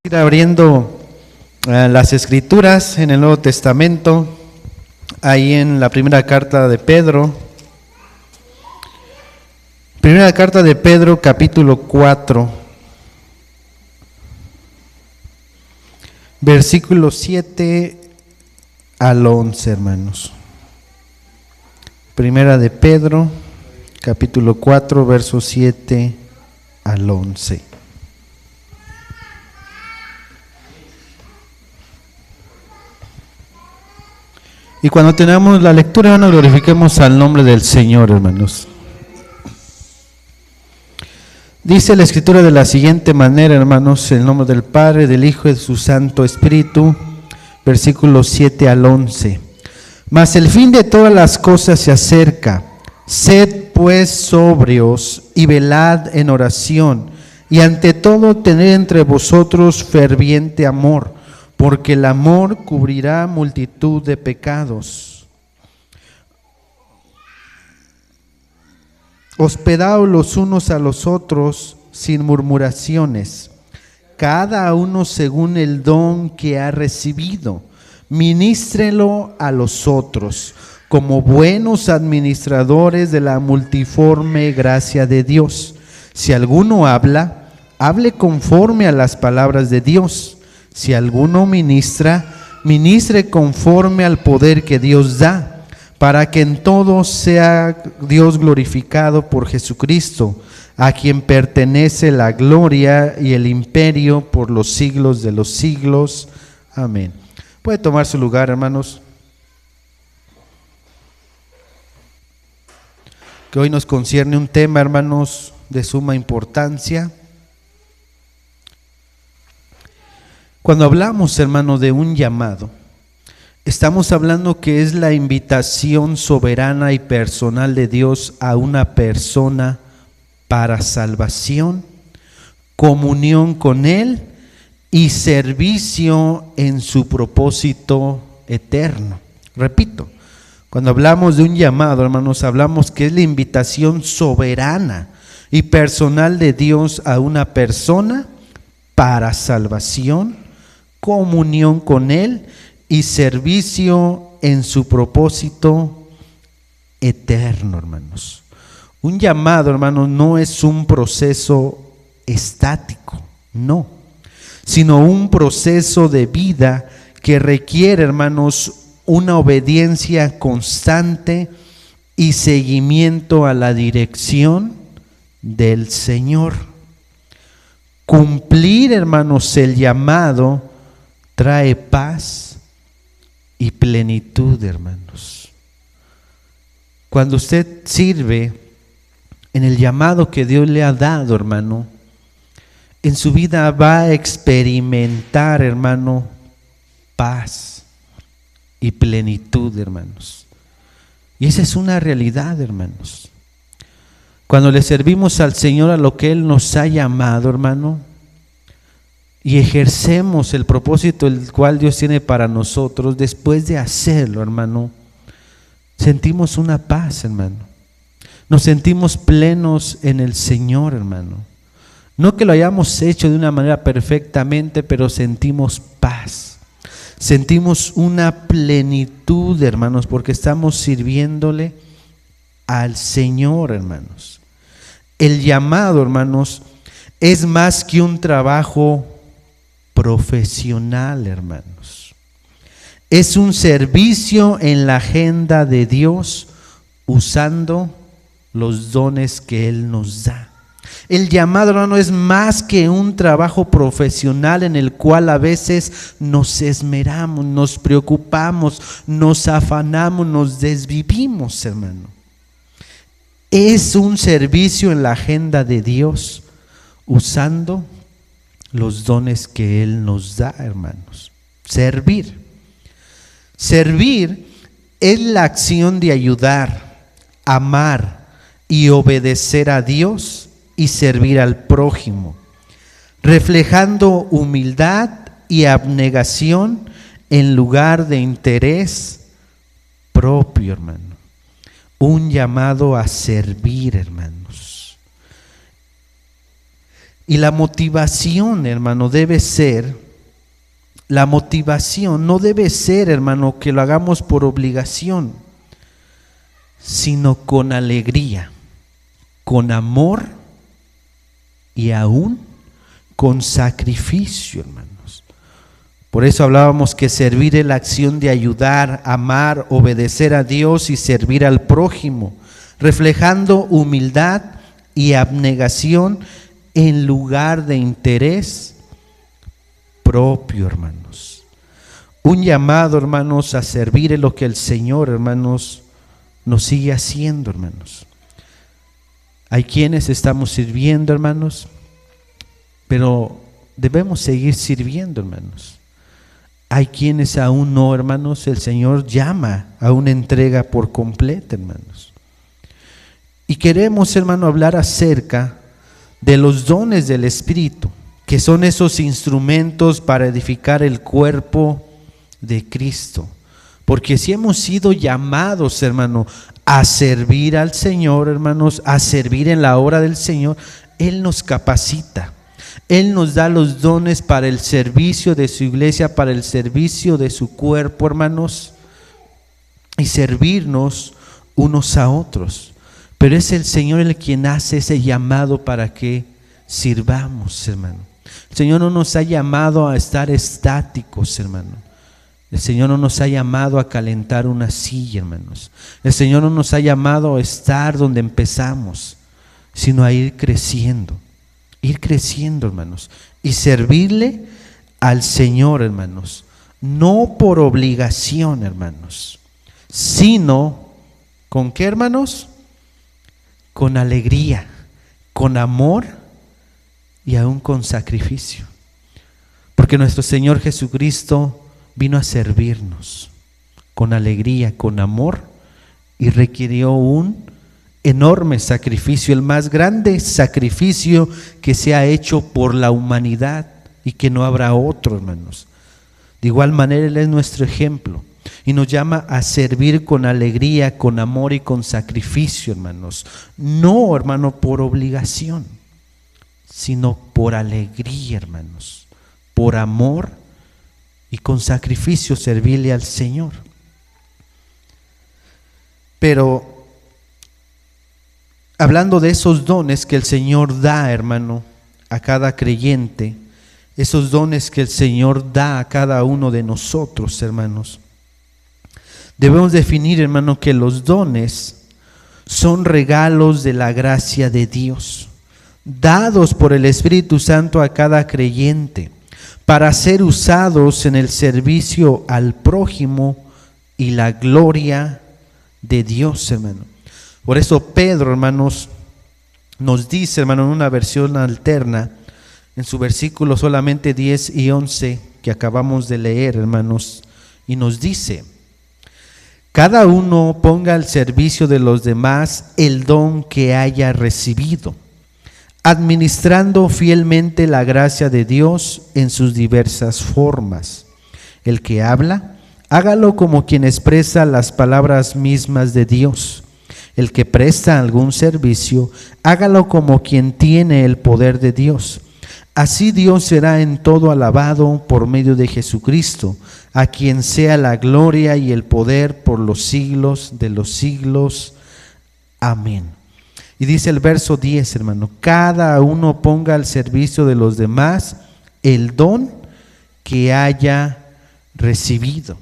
Ir abriendo las Escrituras en el Nuevo Testamento, ahí en la primera carta de Pedro. Primera carta de Pedro, capítulo 4, versículos 7 al 11, hermanos. Primera de Pedro, capítulo 4, versos 7 al 11. Y cuando tenemos la lectura, hermanos, glorifiquemos al nombre del Señor, hermanos. Dice la Escritura de la siguiente manera, hermanos, en el nombre del Padre, del Hijo y de su Santo Espíritu, versículos 7 al 11. Mas el fin de todas las cosas se acerca. Sed pues sobrios y velad en oración, y ante todo tened entre vosotros ferviente amor, porque el amor cubrirá multitud de pecados. Hospedaos los unos a los otros sin murmuraciones, cada uno según el don que ha recibido, ministrelo a los otros, como buenos administradores de la multiforme gracia de Dios. Si alguno habla, hable conforme a las palabras de Dios. Si alguno ministra, ministre conforme al poder que Dios da, para que en todo sea Dios glorificado por Jesucristo, a quien pertenece la gloria y el imperio por los siglos de los siglos. Amén. Puede tomar su lugar, hermanos. Que hoy nos concierne un tema, hermanos, de suma importancia. Cuando hablamos, hermano, de un llamado, estamos hablando que es la invitación soberana y personal de Dios a una persona para salvación, comunión con Él y servicio en su propósito eterno. Repito, cuando hablamos de un llamado, hermanos, hablamos que es la invitación soberana y personal de Dios a una persona para salvación, comunión con Él y servicio en su propósito eterno, hermanos. Un llamado, hermanos, no es un proceso estático, no, sino un proceso de vida que requiere, hermanos, una obediencia constante y seguimiento a la dirección del Señor. Cumplir, hermanos, el llamado trae paz y plenitud, hermanos. Cuando usted sirve en el llamado que Dios le ha dado, hermano, en su vida va a experimentar, hermano, paz y plenitud, hermanos. Y esa es una realidad, hermanos. Cuando le servimos al Señor a lo que Él nos ha llamado, hermano, y ejercemos el propósito el cual Dios tiene para nosotros, después de hacerlo, hermano, sentimos una paz, hermano. Nos sentimos plenos en el Señor, hermano. No que lo hayamos hecho de una manera perfectamente, pero sentimos paz. Sentimos una plenitud, hermanos, porque estamos sirviéndole al Señor, hermanos. El llamado, hermanos, es más que un trabajo profesional, hermanos. Es un servicio en la agenda de Dios usando los dones que Él nos da. El llamado, hermano, es más que un trabajo profesional en el cual a veces nos esmeramos, nos preocupamos, nos afanamos, nos desvivimos, hermano. Es un servicio en la agenda de Dios usando los dones que Él nos da, hermanos. Servir. Servir es la acción de ayudar, amar y obedecer a Dios y servir al prójimo, reflejando humildad y abnegación en lugar de interés propio, hermano. Un llamado a servir, hermanos. Y la motivación, hermano, debe ser, la motivación no debe ser, hermano, que lo hagamos por obligación, sino con alegría, con amor y aún con sacrificio, hermanos. Por eso hablábamos que servir es la acción de ayudar, amar, obedecer a Dios y servir al prójimo, reflejando humildad y abnegación en lugar de interés propio, hermanos. Un llamado, hermanos, a servir es lo que el Señor, hermanos, nos sigue haciendo, hermanos. Hay quienes estamos sirviendo, hermanos, pero debemos seguir sirviendo, hermanos. Hay quienes aún no, hermanos. El Señor llama a una entrega por completa, hermanos. Y queremos, hermano, hablar acerca de los dones del Espíritu, que son esos instrumentos para edificar el cuerpo de Cristo. Porque si hemos sido llamados, hermano, a servir al Señor, hermanos, a servir en la obra del Señor, Él nos capacita. Él nos da los dones para el servicio de su iglesia, para el servicio de su cuerpo, hermanos, y servirnos unos a otros. Pero es el Señor el quien hace ese llamado para que sirvamos, hermano. El Señor no nos ha llamado a estar estáticos, hermano. El Señor no nos ha llamado a calentar una silla, hermanos. El Señor no nos ha llamado a estar donde empezamos, sino a ir creciendo, hermanos, y servirle al Señor, hermanos, no por obligación, hermanos, sino ¿con qué, hermanos? Con alegría, con amor y aún con sacrificio. Porque nuestro Señor Jesucristo vino a servirnos con alegría, con amor, y requirió un enorme sacrificio, el más grande sacrificio que se ha hecho por la humanidad y que no habrá otro, hermanos. De igual manera Él es nuestro ejemplo y nos llama a servir con alegría, con amor y con sacrificio, hermanos. No, hermano, por obligación, sino por alegría, hermanos, por amor y con sacrificio servirle al Señor. Pero hablando de esos dones que el Señor da, hermano, a cada creyente, esos dones que el Señor da a cada uno de nosotros, hermanos, debemos definir, hermano, que los dones son regalos de la gracia de Dios, dados por el Espíritu Santo a cada creyente, para ser usados en el servicio al prójimo y la gloria de Dios, hermano. Por eso Pedro, hermanos, nos dice, hermano, en una versión alterna, en su versículo solamente 10 y 11 que acabamos de leer, hermanos, y nos dice: cada uno ponga al servicio de los demás el don que haya recibido, administrando fielmente la gracia de Dios en sus diversas formas. El que habla, hágalo como quien expresa las palabras mismas de Dios. El que presta algún servicio, hágalo como quien tiene el poder de Dios. Así Dios será en todo alabado por medio de Jesucristo, a quien sea la gloria y el poder por los siglos de los siglos. Amén. Y dice el verso 10, hermano: cada uno ponga al servicio de los demás el don que haya recibido.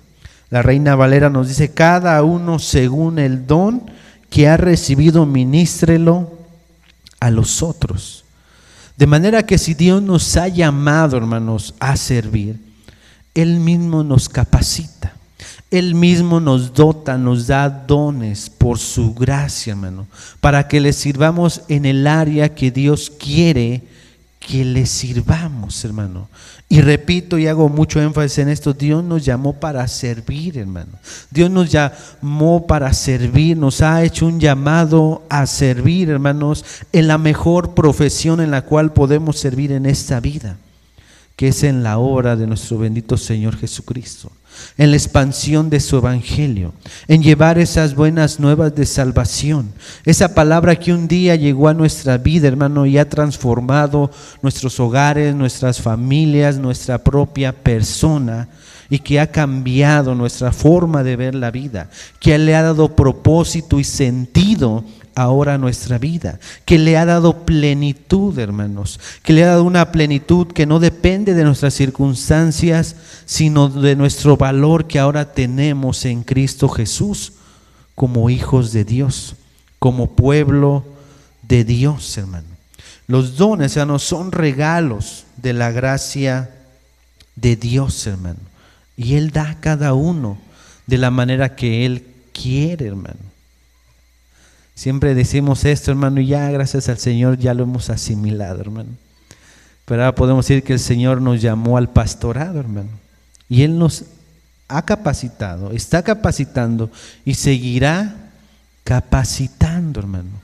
La Reina Valera nos dice: cada uno según el don que ha recibido, ministrelo a los otros. De manera que si Dios nos ha llamado, hermanos, a servir, Él mismo nos capacita. Él mismo nos dota, nos da dones por su gracia, hermano, para que le sirvamos en el área que Dios quiere que le sirvamos, hermano. Y repito y hago mucho énfasis en esto: Dios nos llamó para servir, hermano. Dios nos llamó para servir, nos ha hecho un llamado a servir, hermanos, en la mejor profesión en la cual podemos servir en esta vida, que es en la obra de nuestro bendito Señor Jesucristo. en la expansión de su evangelio, en llevar esas buenas nuevas de salvación. Esa palabra que un día llegó a nuestra vida, hermano, y ha transformado nuestros hogares, nuestras familias, nuestra propia persona, y que ha cambiado nuestra forma de ver la vida, que le ha dado propósito y sentido ahora a nuestra vida, que le ha dado plenitud, hermanos, que le ha dado una plenitud que no depende de nuestras circunstancias, sino de nuestro valor que ahora tenemos en Cristo Jesús, como hijos de Dios, como pueblo de Dios, hermano. Los dones, hermanos, son regalos de la gracia de Dios, hermano, y Él da a cada uno de la manera que Él quiere, hermano. Siempre decimos esto, hermano, y ya gracias al Señor ya lo hemos asimilado, hermano. Pero ahora podemos decir que el Señor nos llamó al pastorado, hermano, y Él nos ha capacitado, está capacitando y seguirá capacitando, hermano.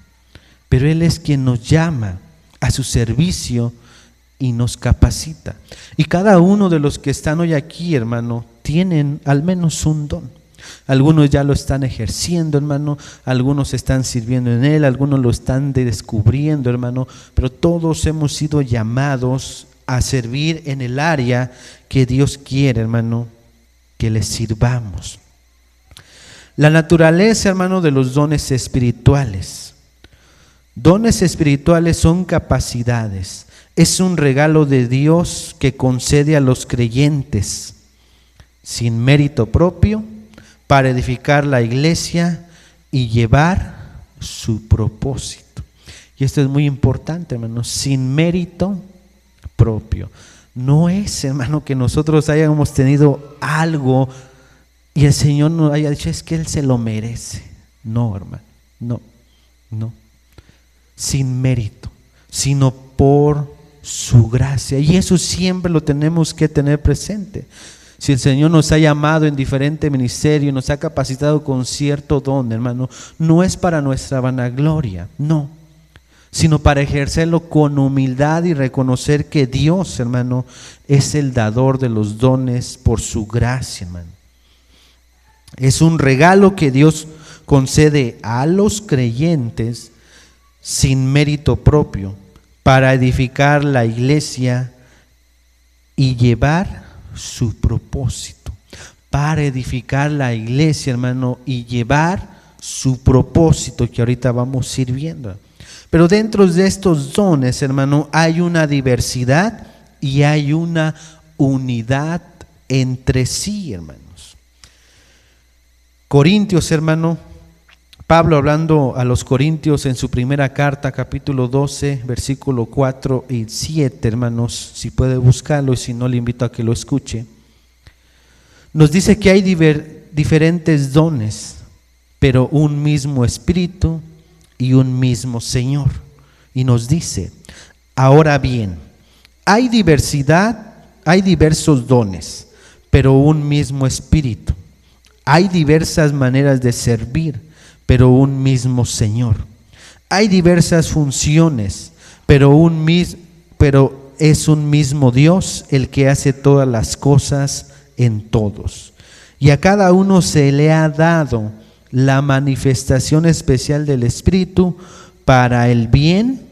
Pero Él es quien nos llama a su servicio y nos capacita. Y cada uno de los que están hoy aquí, hermano, tienen al menos un don. Algunos ya lo están ejerciendo, hermano, algunos están sirviendo en él, algunos lo están descubriendo, hermano, pero todos hemos sido llamados a servir en el área que Dios quiere, hermano, que le sirvamos. La naturaleza, hermano, de los dones espirituales. Dones espirituales son capacidades. Es un regalo de Dios que concede a los creyentes sin mérito propio para edificar la iglesia y llevar su propósito. Y esto es muy importante, hermano, sin mérito propio. No es, hermano, que nosotros hayamos tenido algo y el Señor nos haya dicho, es que Él se lo merece. No, hermano, no. Sin mérito, sino por su gracia. Y eso siempre lo tenemos que tener presente. Si el Señor nos ha llamado en diferente ministerio, nos ha capacitado con cierto don, hermano, no es para nuestra vanagloria, no, sino para ejercerlo con humildad y reconocer que Dios, hermano, es el dador de los dones por su gracia, hermano. Es un regalo que Dios concede a los creyentes sin mérito propio para edificar la iglesia y llevar su propósito. Para edificar la iglesia, hermano, y llevar su propósito que ahorita vamos sirviendo. Pero dentro de estos dones, hermano, hay una diversidad y hay una unidad entre sí, hermanos. Corintios, hermano, Pablo hablando a los Corintios en su primera carta, capítulo 12, versículo 4 y 7, hermanos, si puede buscarlo y si no le invito a que lo escuche. Nos dice que hay diferentes dones, pero un mismo Espíritu y un mismo Señor. Y nos dice, ahora bien, hay diversidad, hay diversos dones, pero un mismo Espíritu. Hay diversas maneras de servir, pero un mismo Señor. Hay diversas funciones, pero es un mismo Dios el que hace todas las cosas en todos. Y a cada uno se le ha dado la manifestación especial del Espíritu para el bien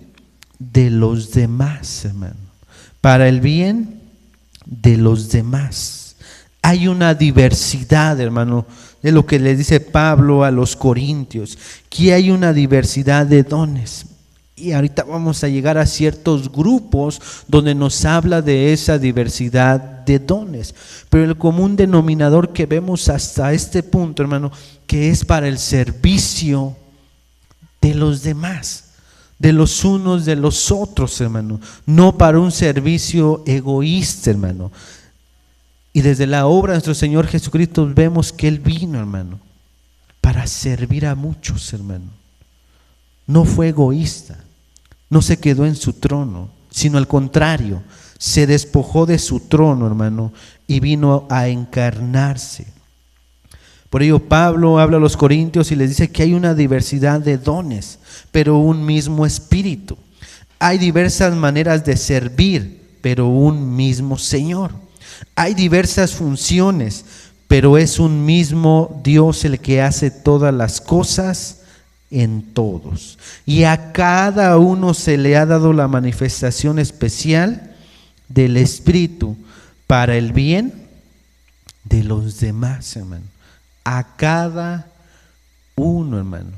de los demás, hermano. Para el bien de los demás. Hay una diversidad, hermano, de lo que le dice Pablo a los Corintios, que hay una diversidad de dones. Y ahorita vamos a llegar a ciertos grupos donde nos habla de esa diversidad de dones. Pero el común denominador que vemos hasta este punto, hermano, que es para el servicio de los demás, de los unos de los otros, hermano, no para un servicio egoísta, hermano. Y desde la obra de nuestro Señor Jesucristo vemos que Él vino, hermano, para servir a muchos, hermano. No fue egoísta, no se quedó en su trono, sino al contrario, se despojó de su trono, hermano, y vino a encarnarse. Por ello Pablo habla a los Corintios y les dice que hay una diversidad de dones, pero un mismo Espíritu. Hay diversas maneras de servir, pero un mismo Señor. Hay diversas funciones, pero es un mismo Dios el que hace todas las cosas en todos. Y a cada uno se le ha dado la manifestación especial del Espíritu para el bien de los demás, hermano. A cada uno, hermano.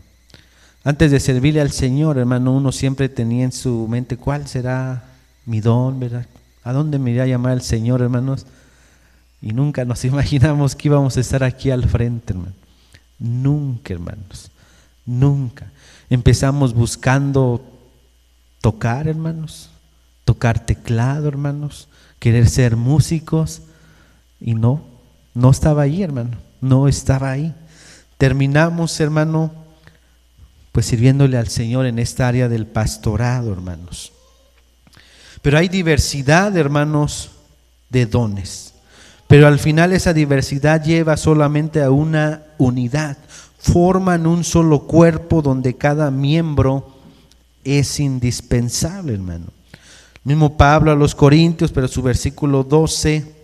Antes de servirle al Señor, hermano, uno siempre tenía en su mente, ¿cuál será mi don, verdad? ¿A dónde me irá a llamar el Señor, hermanos? Y nunca nos imaginamos que íbamos a estar aquí al frente, hermano. Nunca, hermanos. Nunca. Empezamos buscando tocar, hermanos. Tocar teclado, hermanos. Querer ser músicos. Y no estaba ahí, hermano. No estaba ahí. Terminamos, hermano, pues sirviéndole al Señor en esta área del pastorado, hermanos. Pero hay diversidad, hermanos, de dones. Pero al final esa diversidad lleva solamente a una unidad. Forman un solo cuerpo donde cada miembro es indispensable, hermano. Mismo Pablo a los Corintios, pero su versículo 12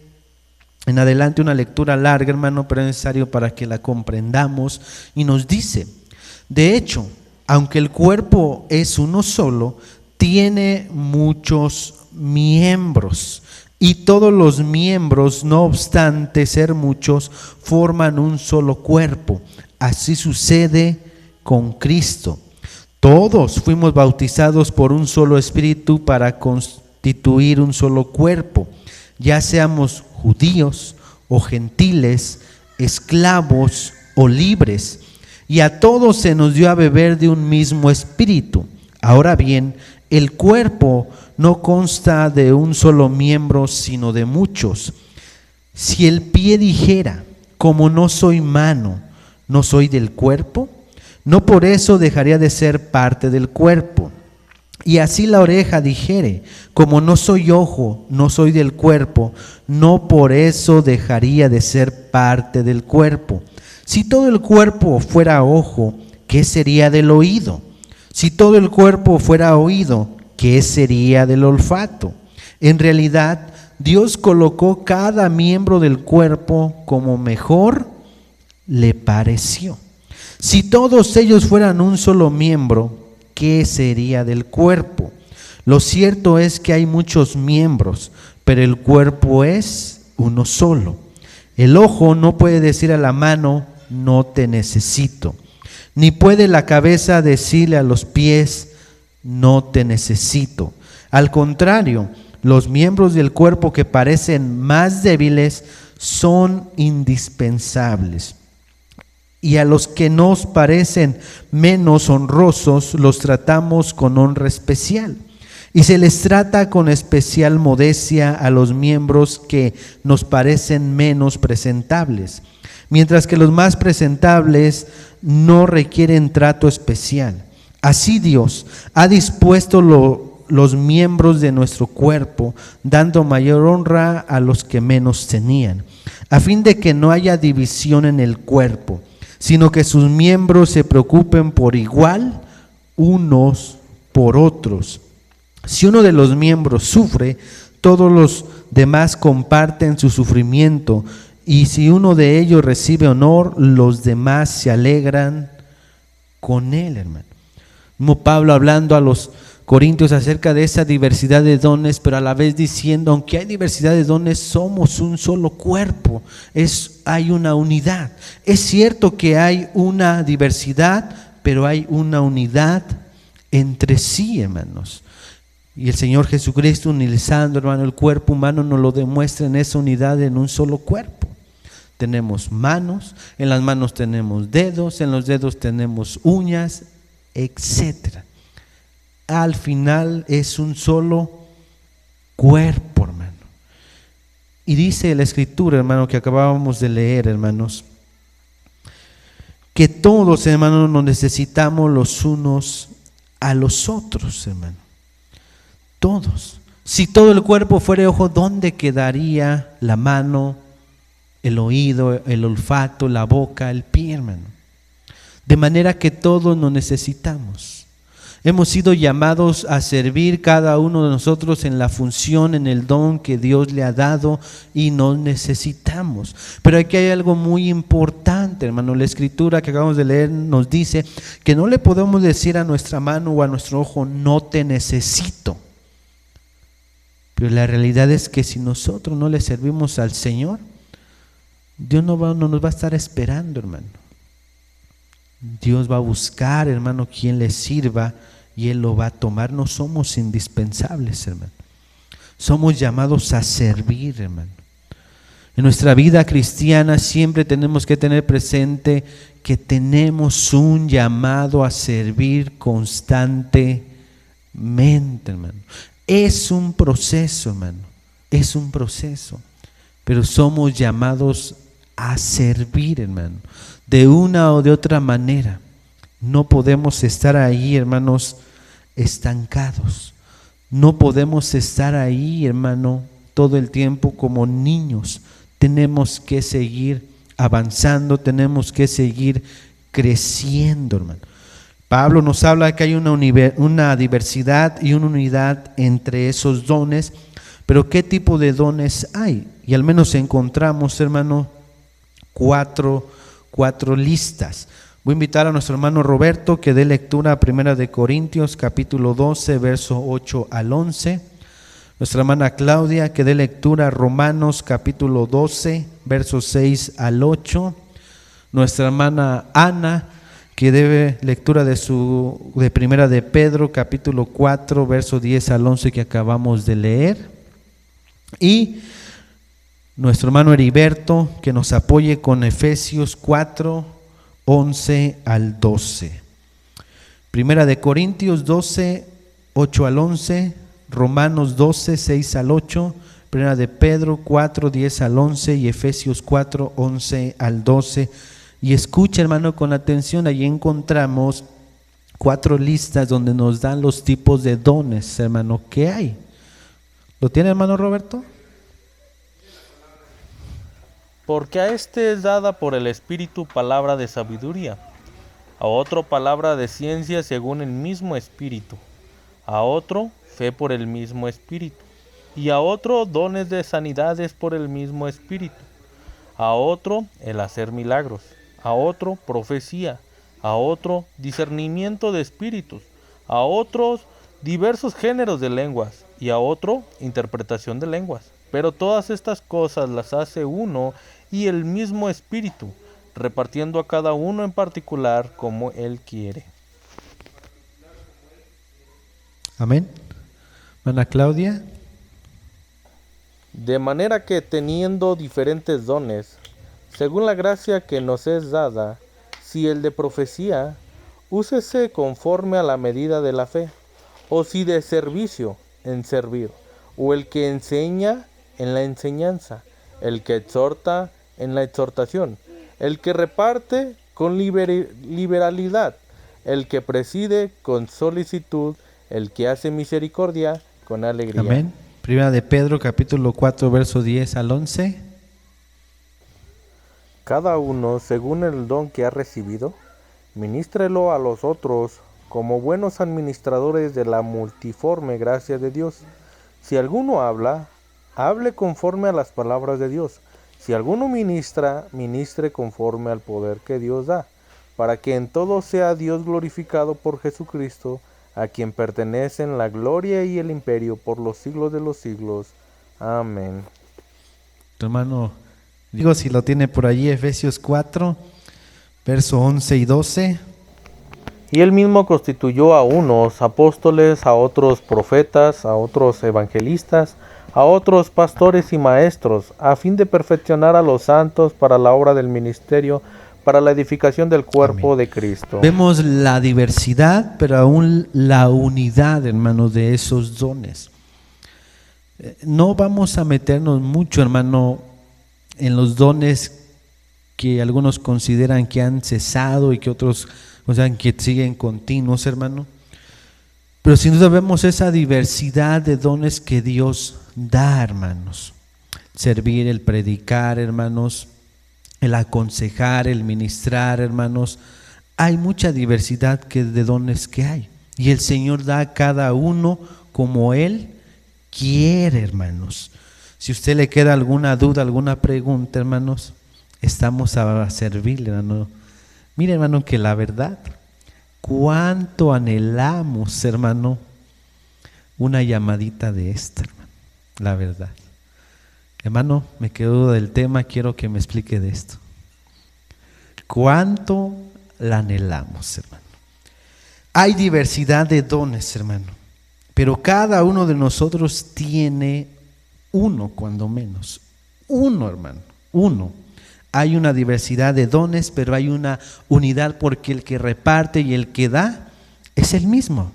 en adelante, una lectura larga, hermano, pero es necesario para que la comprendamos. Y nos dice: de hecho, aunque el cuerpo es uno solo, tiene muchos miembros. Y todos los miembros, no obstante ser muchos, forman un solo cuerpo. Así sucede con Cristo. Todos fuimos bautizados por un solo espíritu para constituir un solo cuerpo, ya seamos judíos o gentiles, esclavos o libres, y a todos se nos dio a beber de un mismo espíritu. Ahora bien, el cuerpo no consta de un solo miembro, sino de muchos. Si el pie dijera, como no soy mano, no soy del cuerpo, no por eso dejaría de ser parte del cuerpo. Y así la oreja dijere, como no soy ojo, no soy del cuerpo, no por eso dejaría de ser parte del cuerpo. Si todo el cuerpo fuera ojo, ¿qué sería del oído? Si todo el cuerpo fuera oído, ¿qué sería del olfato? En realidad, Dios colocó cada miembro del cuerpo como mejor le pareció. Si todos ellos fueran un solo miembro, ¿qué sería del cuerpo? Lo cierto es que hay muchos miembros, pero el cuerpo es uno solo. El ojo no puede decir a la mano, no te necesito. Ni puede la cabeza decirle a los pies, no te necesito. Al contrario, los miembros del cuerpo que parecen más débiles son indispensables. Y a los que nos parecen menos honrosos los tratamos con honra especial. Y se les trata con especial modestia a los miembros que nos parecen menos presentables, mientras que los más presentables no requieren trato especial. Así Dios ha dispuesto los miembros de nuestro cuerpo, dando mayor honra a los que menos tenían, a fin de que no haya división en el cuerpo, sino que sus miembros se preocupen por igual unos por otros. Si uno de los miembros sufre, todos los demás comparten su sufrimiento, y si uno de ellos recibe honor, los demás se alegran con él, hermano. Como Pablo hablando a los Corintios acerca de esa diversidad de dones, pero a la vez diciendo, aunque hay diversidad de dones, somos un solo cuerpo, hay una unidad. Es cierto que hay una diversidad, pero hay una unidad entre sí, hermanos. Y el Señor Jesucristo, utilizando, hermano, el cuerpo humano, nos lo demuestra en esa unidad en un solo cuerpo. Tenemos manos, en las manos tenemos dedos, en los dedos tenemos uñas, etcétera. Al final es un solo cuerpo, hermano. Y dice la Escritura, hermano, que acabábamos de leer, hermanos, que todos, hermanos, nos necesitamos los unos a los otros, hermano. Todos. Si todo el cuerpo fuera ojo, ¿dónde quedaría la mano, el oído, el olfato, la boca, el pie, hermano? De manera que todos nos necesitamos. Hemos sido llamados a servir cada uno de nosotros en la función, en el don que Dios le ha dado y nos necesitamos. Pero aquí hay algo muy importante, hermano. La escritura que acabamos de leer nos dice que no le podemos decir a nuestra mano o a nuestro ojo, no te necesito. Pero la realidad es que si nosotros no le servimos al Señor, Dios no nos va a estar esperando, hermano. Dios va a buscar, hermano, quien le sirva y Él lo va a tomar. No somos indispensables, hermano. Somos llamados a servir, hermano. En nuestra vida cristiana siempre tenemos que tener presente que tenemos un llamado a servir constantemente, hermano. Es un proceso, hermano. Es un proceso. Pero somos llamados a servir, hermano. De una o de otra manera. No podemos estar ahí, hermanos, estancados. No podemos estar ahí, hermano, todo el tiempo como niños. Tenemos que seguir avanzando, tenemos que seguir creciendo, hermano. Pablo nos habla que hay una diversidad y una unidad entre esos dones, pero ¿qué tipo de dones hay? Y al menos encontramos, hermano, cuatro listas. Voy a invitar a nuestro hermano Roberto que dé lectura a 1 Corintios capítulo 12, verso 8 al 11. Nuestra hermana Claudia que dé lectura a Romanos capítulo 12, versos 6 al 8. Nuestra hermana Ana que dé lectura de 1 de Pedro capítulo 4, verso 10 al 11 que acabamos de leer. Y nuestro hermano Heriberto que nos apoye con Efesios 4, 11 al 12. 1 Corintios 12, 8 al 11, Romanos 12, 6 al 8, 1 de Pedro 4, 10 al 11 y Efesios 4, 11 al 12. Y escucha, hermano, con atención, allí encontramos 4 listas donde nos dan los tipos de dones, hermano, que hay. ¿Lo tiene, hermano Roberto? Porque a este es dada por el Espíritu palabra de sabiduría, a otro palabra de ciencia según el mismo Espíritu, a otro fe por el mismo Espíritu, y a otro dones de sanidades por el mismo Espíritu, a otro el hacer milagros, a otro profecía, a otro discernimiento de espíritus, a otros diversos géneros de lenguas, y a otro interpretación de lenguas. Pero todas estas cosas las hace uno y el mismo Espíritu, repartiendo a cada uno en particular como Él quiere. Amén. Hermana Claudia. De manera que teniendo diferentes dones, según la gracia que nos es dada, si el de profecía, úsese conforme a la medida de la fe, o si de servicio, en servir, o el que enseña, en la enseñanza, el que exhorta, en la exhortación, el que reparte con liberalidad, el que preside con solicitud, el que hace misericordia con alegría. Amén. 1 de Pedro capítulo 4, verso 10 al 11. Cada uno, según el don que ha recibido, ministrelo a los otros como buenos administradores de la multiforme gracia de Dios. Si alguno habla, hable conforme a las palabras de Dios. Si alguno ministra, ministre conforme al poder que Dios da, para que en todo sea Dios glorificado por Jesucristo, a quien pertenecen la gloria y el imperio por los siglos de los siglos. Amén. Hermano, digo si lo tiene por allí, Efesios 4, verso 11 y 12. Y él mismo constituyó a unos apóstoles, a otros profetas, a otros evangelistas, a otros pastores y maestros, a fin de perfeccionar a los santos para la obra del ministerio, para la edificación del cuerpo Amén. De Cristo. Vemos la diversidad, pero aún la unidad, hermano, de esos dones. No vamos a meternos mucho, hermano, en los dones que algunos consideran que han cesado y que otros que siguen continuos, hermano. Pero sin duda vemos esa diversidad de dones que Dios da, hermanos. Servir, el predicar, hermanos, el aconsejar, el ministrar, hermanos. Hay mucha diversidad de dones que hay. Y el Señor da a cada uno como Él quiere, hermanos. Si a usted le queda alguna duda, alguna pregunta, hermanos, estamos a servirle, hermano. Mire, hermano, que la verdad, cuánto anhelamos, hermano, una llamadita de esta, hermano, la verdad. Hermano, me quedo del tema, quiero que me explique de esto. ¿Cuánto la anhelamos, hermano? Hay diversidad de dones, hermano, pero cada uno de nosotros tiene uno, cuando menos. Uno, hermano, uno. Hay una diversidad de dones, pero hay una unidad, porque el que reparte y el que da es el mismo.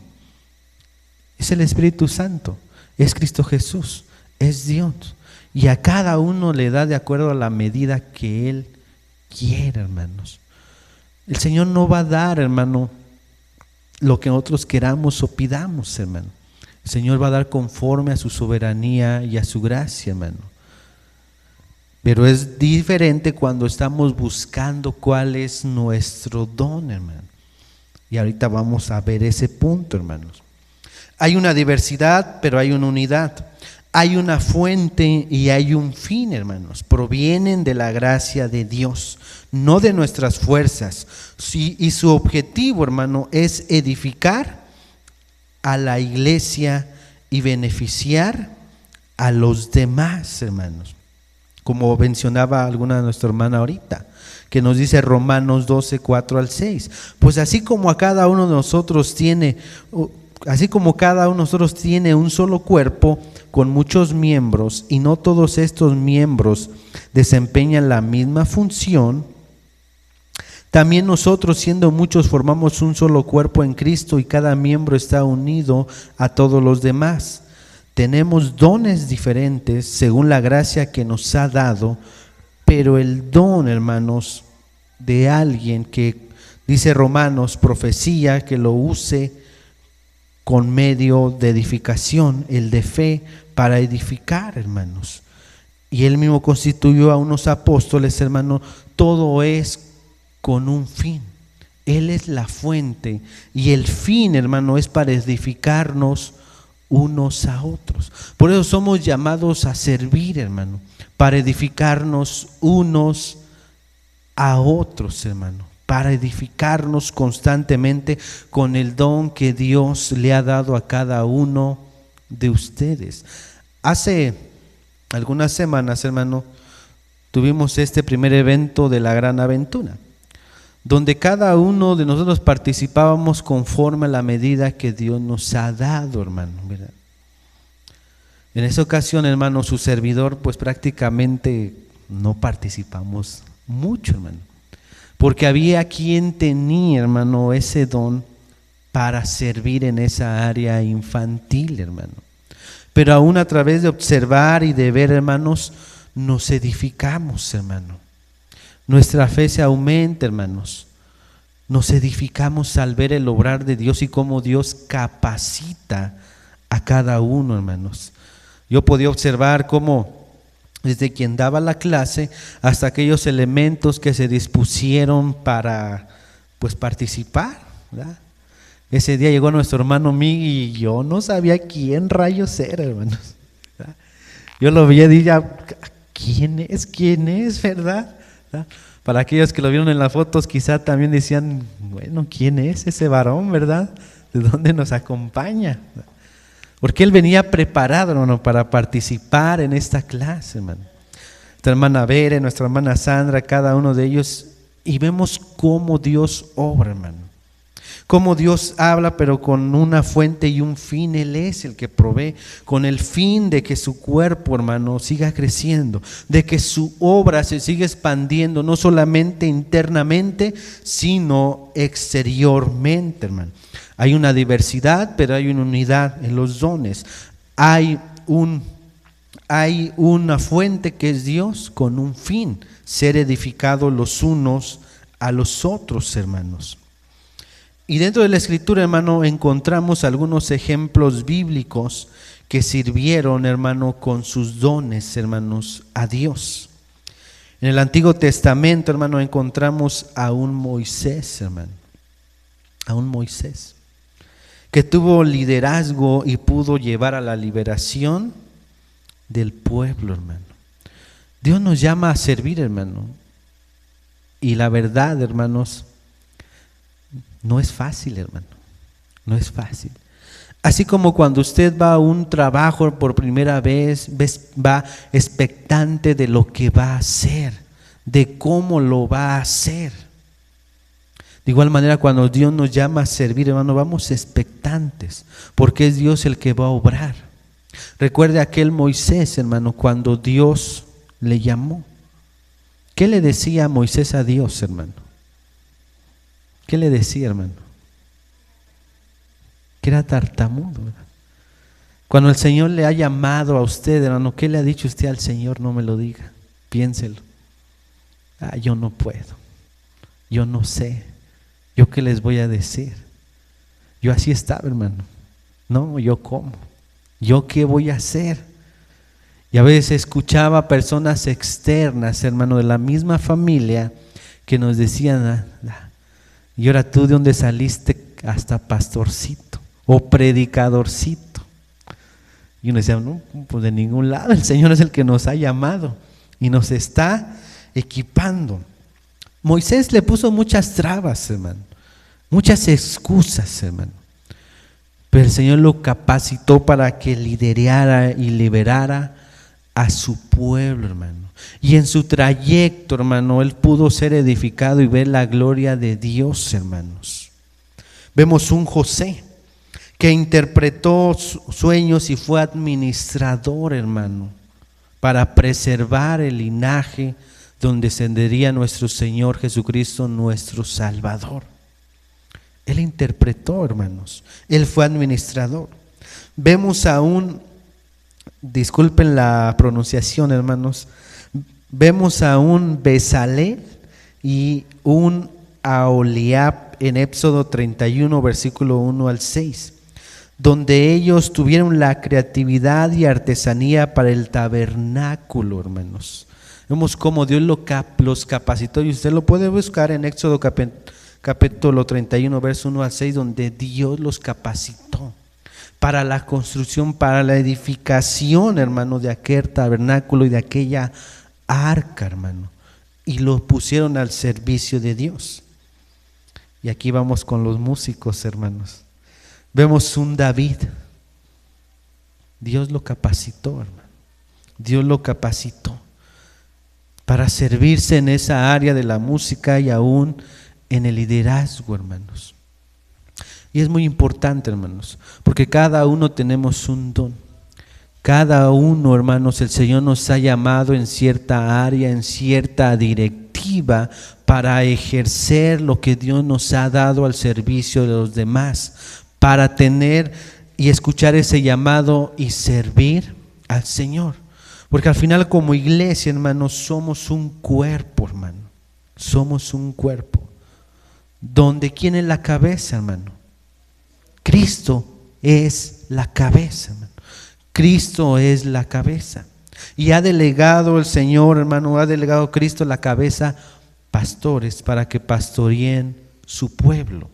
Es el Espíritu Santo, es Cristo Jesús, es Dios. Y a cada uno le da de acuerdo a la medida que Él quiere, hermanos. El Señor no va a dar, hermano, lo que nosotros queramos o pidamos, hermano. El Señor va a dar conforme a su soberanía y a su gracia, hermano. Pero es diferente cuando estamos buscando cuál es nuestro don, hermano. Y ahorita vamos a ver ese punto, hermanos. Hay una diversidad, pero hay una unidad. Hay una fuente y hay un fin, hermanos. Provienen de la gracia de Dios, no de nuestras fuerzas. Y su objetivo, hermano, es edificar a la iglesia y beneficiar a los demás, hermanos. Como mencionaba alguna de nuestra hermana ahorita, que nos dice Romanos 12, 4 al 6. Pues así como cada uno de nosotros tiene un solo cuerpo con muchos miembros, y no todos estos miembros desempeñan la misma función, también nosotros, siendo muchos, formamos un solo cuerpo en Cristo, y cada miembro está unido a todos los demás. Tenemos dones diferentes según la gracia que nos ha dado, pero el don, hermanos, de alguien que, dice Romanos, profecía, que lo use con medio de edificación, el de fe para edificar, hermanos. Y Él mismo constituyó a unos apóstoles, hermano. Todo es con un fin. Él es la fuente, y el fin, hermano, es para edificarnos unos a otros. Por eso somos llamados a servir, hermano, para edificarnos unos a otros, hermano, para edificarnos constantemente con el don que Dios le ha dado a cada uno de ustedes. Hace algunas semanas, hermano, tuvimos este primer evento de la Gran Aventura, donde cada uno de nosotros participábamos conforme a la medida que Dios nos ha dado, hermano, ¿verdad? En esa ocasión, hermano, su servidor, pues prácticamente no participamos mucho, hermano, porque había quien tenía, hermano, ese don para servir en esa área infantil, hermano. Pero aún a través de observar y de ver, hermanos, nos edificamos, hermano. Nuestra fe se aumenta, hermanos. Nos edificamos al ver el obrar de Dios y cómo Dios capacita a cada uno, hermanos. Yo podía observar cómo desde quien daba la clase hasta aquellos elementos que se dispusieron para, pues, participar, ¿verdad? Ese día llegó nuestro hermano Miguel y yo no sabía quién rayos era, hermanos, ¿verdad? Yo lo vi y dije, ¿quién es, verdad? ¿Verdad? Para aquellos que lo vieron en las fotos, quizá también decían, bueno, ¿quién es ese varón, verdad? ¿De dónde nos acompaña? Porque él venía preparado, hermano, para participar en esta clase, hermano. Nuestra hermana Bere, nuestra hermana Sandra, cada uno de ellos, y vemos cómo Dios obra, hermano. Cómo Dios habla, pero con una fuente y un fin. Él es el que provee, con el fin de que su cuerpo, hermano, siga creciendo, de que su obra se siga expandiendo, no solamente internamente, sino exteriormente, hermano. Hay una diversidad, pero hay una unidad en los dones. Hay una fuente que es Dios, con un fin: ser edificados los unos a los otros, hermanos. Y dentro de la Escritura, hermano, encontramos algunos ejemplos bíblicos que sirvieron, hermano, con sus dones, hermanos, a Dios. En el Antiguo Testamento, hermano, encontramos a un Moisés, hermano, a un Moisés, que tuvo liderazgo y pudo llevar a la liberación del pueblo, hermano. Dios nos llama a servir, hermano. Y la verdad, hermanos, no es fácil, hermano. No es fácil. Así como cuando usted va a un trabajo por primera vez, va expectante de lo que va a hacer, de cómo lo va a hacer. De igual manera, cuando Dios nos llama a servir, hermano, vamos expectantes, porque es Dios el que va a obrar. Recuerde aquel Moisés, hermano, cuando Dios le llamó. ¿Qué le decía Moisés a Dios, hermano? ¿Qué le decía, hermano? Que era tartamudo, ¿verdad? Cuando el Señor le ha llamado a usted, hermano, ¿qué le ha dicho usted al Señor? No me lo diga, piénselo. Yo no puedo, yo no sé, ¿yo qué les voy a decir? Yo así estaba, hermano. No, ¿yo cómo? ¿Yo qué voy a hacer? Y a veces escuchaba personas externas, hermano, de la misma familia, que nos decían, y ahora tú de dónde saliste hasta pastorcito o predicadorcito. Y uno decía, no, pues de ningún lado, el Señor es el que nos ha llamado y nos está equipando. Moisés le puso muchas trabas, hermano, muchas excusas, hermano, pero el Señor lo capacitó para que liderara y liberara a su pueblo, hermano. Y en su trayecto, hermano, él pudo ser edificado y ver la gloria de Dios, hermanos. Vemos un José que interpretó sueños y fue administrador, hermano, para preservar el linaje donde descendería nuestro Señor Jesucristo, nuestro Salvador. Él interpretó, hermanos, él fue administrador. Vemos a un, disculpen la pronunciación, hermanos, vemos a un Bezalel y un Aholiab en Éxodo 31, versículo 1 al 6, donde ellos tuvieron la creatividad y artesanía para el tabernáculo, hermanos. Vemos cómo Dios los capacitó, y usted lo puede buscar en Éxodo capítulo 31, verso 1 al 6, donde Dios los capacitó para la construcción, para la edificación, hermano, de aquel tabernáculo y de aquella arca, hermano, y lo pusieron al servicio de Dios. Y aquí vamos con los músicos, hermanos. Vemos un David. Dios lo capacitó, hermano. Dios lo capacitó para servirse en esa área de la música y aún en el liderazgo, hermanos. Y es muy importante, hermanos, porque cada uno tenemos un don. Cada uno, hermanos, el Señor nos ha llamado en cierta área, en cierta directiva, para ejercer lo que Dios nos ha dado al servicio de los demás, para tener y escuchar ese llamado y servir al Señor. Porque al final, como iglesia, hermanos, somos un cuerpo, hermano. Somos un cuerpo. ¿Donde quién es la cabeza, hermano? Cristo es la cabeza, hermano. Cristo es la cabeza. Y ha delegado el Señor, hermano, ha delegado Cristo la cabeza, pastores, para que pastoreen su pueblo.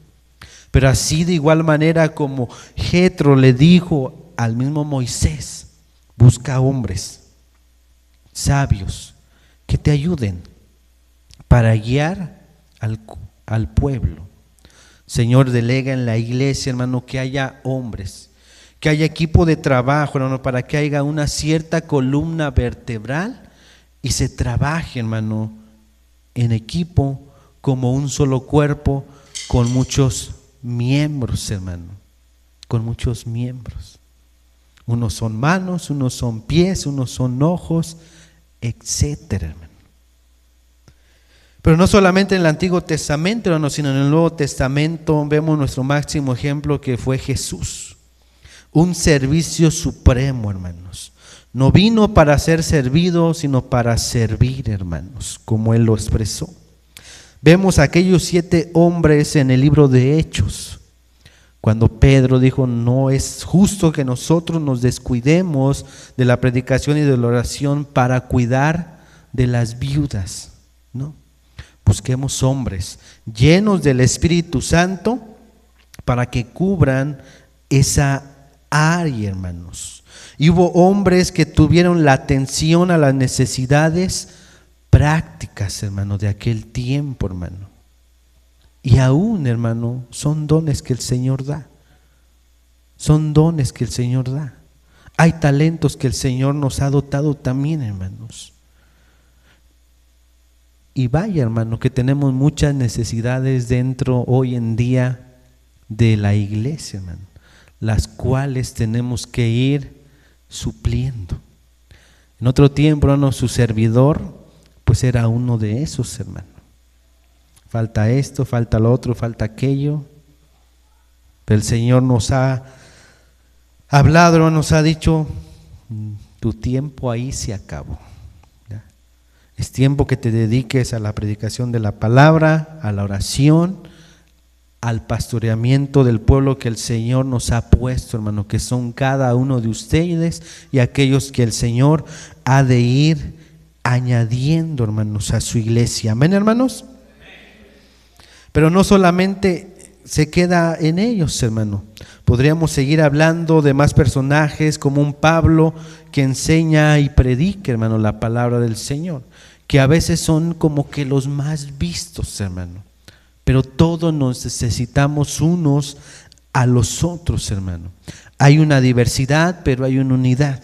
Pero así de igual manera como Jetro le dijo al mismo Moisés, busca hombres sabios que te ayuden para guiar al pueblo. Señor, delega en la iglesia, hermano, que haya hombres, que haya equipo de trabajo, hermano, para que haya una cierta columna vertebral y se trabaje, hermano, en equipo como un solo cuerpo con muchos miembros, hermano, con muchos miembros. Unos son manos, unos son pies, unos son ojos, etcétera, hermano. Pero no solamente en el Antiguo Testamento, hermano, sino en el Nuevo Testamento vemos nuestro máximo ejemplo, que fue Jesús. Un servicio supremo, hermanos. No vino para ser servido, sino para servir, hermanos, como Él lo expresó. Vemos a aquellos 7 hombres en el libro de Hechos, cuando Pedro dijo, no es justo que nosotros nos descuidemos de la predicación y de la oración para cuidar de las viudas, ¿no? Busquemos hombres llenos del Espíritu Santo para que cubran esa área, hermanos. Y hubo hombres que tuvieron la atención a las necesidades prácticas, hermano, de aquel tiempo, hermano. Y aún, hermano, son dones que el Señor da. Son dones que el Señor da. Hay talentos que el Señor nos ha dotado también, hermanos. Y vaya, hermano, que tenemos muchas necesidades dentro hoy en día de la iglesia, hermano, las cuales tenemos que ir supliendo. En otro tiempo, hermano, su servidor, pues era uno de esos, hermano. Falta esto, falta lo otro, falta aquello. Pero el Señor nos ha hablado, hermano, nos ha dicho, tu tiempo ahí se acabó. ¿Ya? Es tiempo que te dediques a la predicación de la palabra, a la oración, al pastoreamiento del pueblo que el Señor nos ha puesto, hermano, que son cada uno de ustedes y aquellos que el Señor ha de ir añadiendo, hermanos, a su iglesia. Amén, hermanos. Pero no solamente se queda en ellos, hermano. Podríamos seguir hablando de más personajes como un Pablo que enseña y predica, hermano, la palabra del Señor, que a veces son como que los más vistos, hermano. Pero todos nos necesitamos unos a los otros, hermano. Hay una diversidad, pero hay una unidad.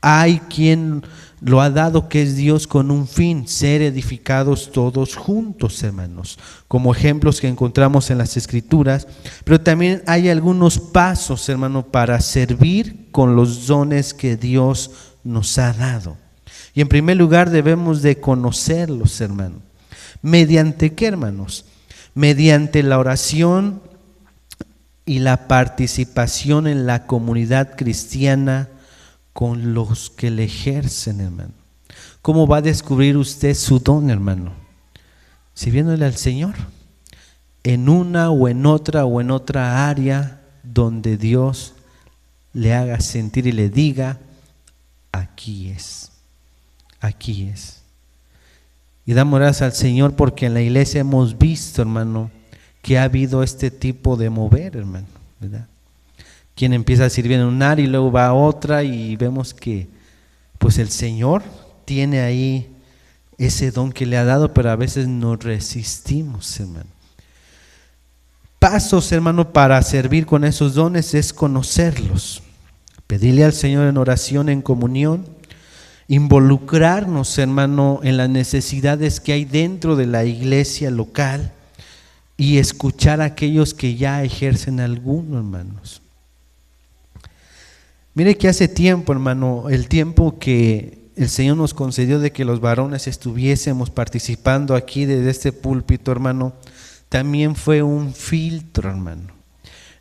Hay quien lo ha dado, que es Dios, con un fin: ser edificados todos juntos, hermanos, como ejemplos que encontramos en las Escrituras. Pero también hay algunos pasos, hermano, para servir con los dones que Dios nos ha dado. Y en primer lugar debemos de conocerlos, hermano. ¿Mediante qué, hermanos? Mediante la oración y la participación en la comunidad cristiana con los que le ejercen, hermano. ¿Cómo va a descubrir usted su don, hermano? Sirviéndole al Señor en una o en otra área donde Dios le haga sentir y le diga: aquí es, aquí es. Y damos gracias al Señor porque en la iglesia hemos visto, hermano, que ha habido este tipo de mover, hermano, ¿verdad? Quien empieza a servir en un área y luego va a otra, y vemos que pues el Señor tiene ahí ese don que le ha dado, pero a veces nos resistimos, hermano. Pasos, hermano, para servir con esos dones es conocerlos, pedirle al Señor en oración, en comunión, involucrarnos, hermano, en las necesidades que hay dentro de la iglesia local y escuchar a aquellos que ya ejercen alguno, hermanos. Mire que hace tiempo, hermano, el tiempo que el Señor nos concedió de que los varones estuviésemos participando aquí desde este púlpito, hermano, también fue un filtro, hermano,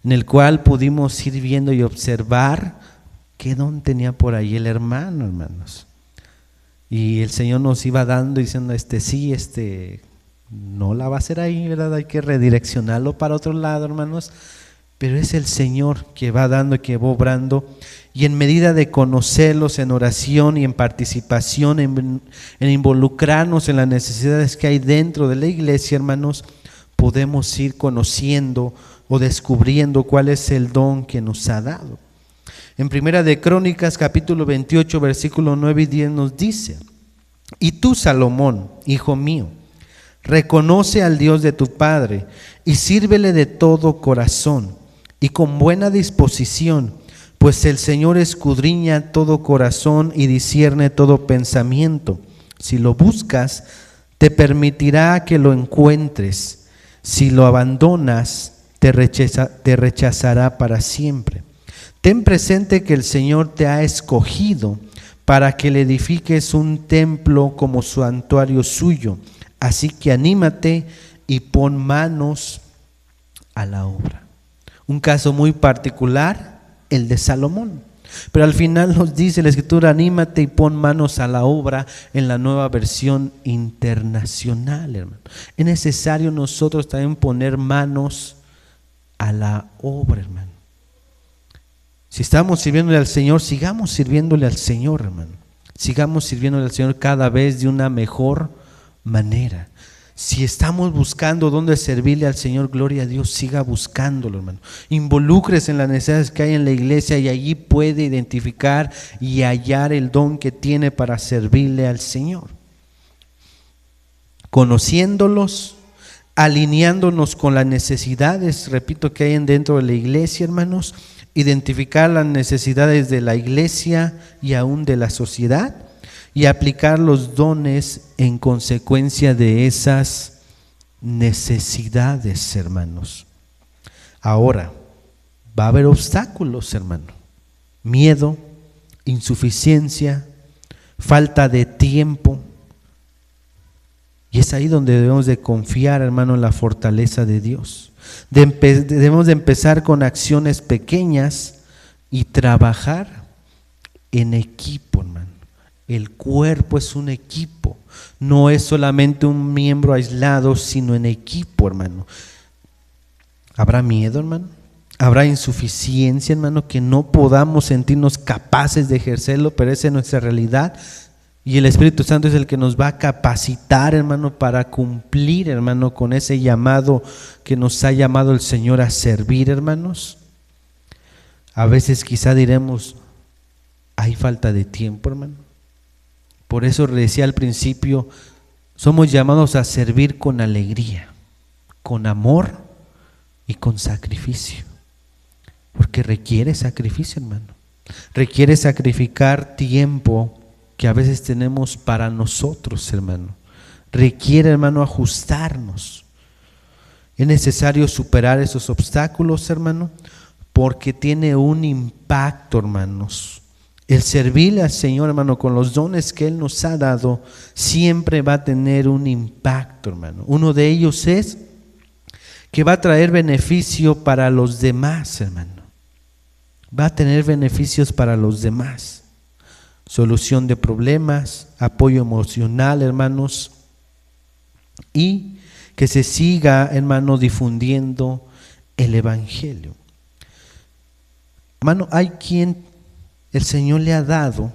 en el cual pudimos ir viendo y observar qué don tenía por ahí el hermano, hermanos. Y el Señor nos iba dando diciendo, sí, no la va a hacer ahí, ¿verdad? Hay que redireccionarlo para otro lado, hermanos. Pero es el Señor que va dando y que va obrando. Y en medida de conocerlos en oración y en participación, en involucrarnos en las necesidades que hay dentro de la iglesia, hermanos, podemos ir conociendo o descubriendo cuál es el don que nos ha dado. En Primera de Crónicas, capítulo 28, versículo 9 y 10 nos dice: y tú, Salomón, hijo mío, reconoce al Dios de tu padre y sírvele de todo corazón y con buena disposición, pues el Señor escudriña todo corazón y discierne todo pensamiento. Si lo buscas, te permitirá que lo encuentres. Si lo abandonas, te rechazará para siempre. Ten presente que el Señor te ha escogido para que le edifiques un templo como santuario suyo. Así que anímate y pon manos a la obra. Un caso muy particular, el de Salomón. Pero al final nos dice la Escritura: anímate y pon manos a la obra, en la Nueva Versión Internacional, hermano. Es necesario nosotros también poner manos a la obra, hermano. Si estamos sirviéndole al Señor, sigamos sirviéndole al Señor, hermano. Sigamos sirviéndole al Señor cada vez de una mejor manera. Si estamos buscando dónde servirle al Señor, gloria a Dios, siga buscándolo, hermano. Involúcrese en las necesidades que hay en la iglesia y allí puede identificar y hallar el don que tiene para servirle al Señor. Conociéndolos, alineándonos con las necesidades, repito, que hay dentro de la iglesia, hermanos, identificar las necesidades de la iglesia y aún de la sociedad, y aplicar los dones en consecuencia de esas necesidades, hermanos. Ahora, va a haber obstáculos, hermano. Miedo, insuficiencia, falta de tiempo. Y es ahí donde debemos de confiar, hermano, en la fortaleza de Dios. Debemos de empezar con acciones pequeñas y trabajar en equipo, hermano. El cuerpo es un equipo, no es solamente un miembro aislado, sino en equipo, hermano. ¿Habrá miedo, hermano? ¿Habrá insuficiencia, hermano, que no podamos sentirnos capaces de ejercerlo? Pero esa es nuestra realidad. Y el Espíritu Santo es el que nos va a capacitar, hermano, para cumplir, hermano, con ese llamado que nos ha llamado el Señor a servir, hermanos. A veces quizá diremos, hay falta de tiempo, hermano. Por eso decía al principio, somos llamados a servir con alegría, con amor y con sacrificio. Porque requiere sacrificio, hermano. Requiere sacrificar tiempo que a veces tenemos para nosotros, hermano. Requiere, hermano, ajustarnos. Es necesario superar esos obstáculos, hermano, porque tiene un impacto, hermanos. El servirle al Señor, hermano, con los dones que Él nos ha dado, siempre va a tener un impacto, hermano. Uno de ellos es que va a traer beneficio para los demás, hermano. Va a tener beneficios para los demás. Solución de problemas, apoyo emocional, hermanos. Y que se siga, hermano, difundiendo el Evangelio. Hermano, hay quien el Señor le ha dado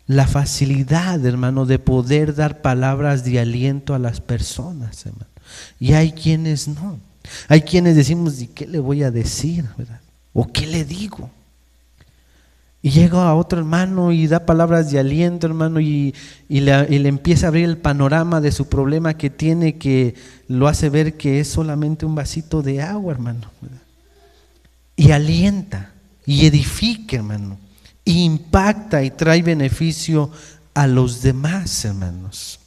la facilidad, hermano, de poder dar palabras de aliento a las personas, hermano. Y hay quienes no. Hay quienes decimos, ¿y qué le voy a decir, verdad? ¿O qué le digo? Y llega a otro hermano y da palabras de aliento, hermano, y le empieza a abrir el panorama de su problema que tiene, que lo hace ver que es solamente un vasito de agua, hermano, ¿verdad? Y alienta y edifica, hermano, y impacta y trae beneficio a los demás, hermanos.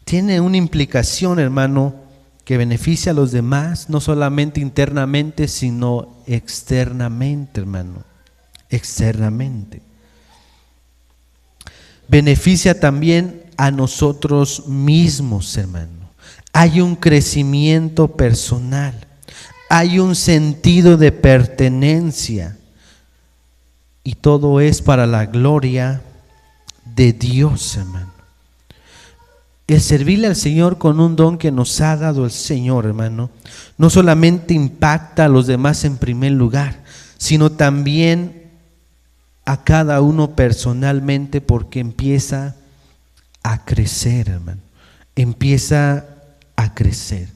Tiene una implicación, hermano, que beneficia a los demás, no solamente internamente, sino externamente, hermano, externamente. Beneficia también a nosotros mismos, hermano. Hay un crecimiento personal. Hay un sentido de pertenencia y todo es para la gloria de Dios, hermano. El servirle al Señor con un don que nos ha dado el Señor, hermano, no solamente impacta a los demás en primer lugar, sino también a cada uno personalmente, porque empieza a crecer, hermano. Empieza a crecer.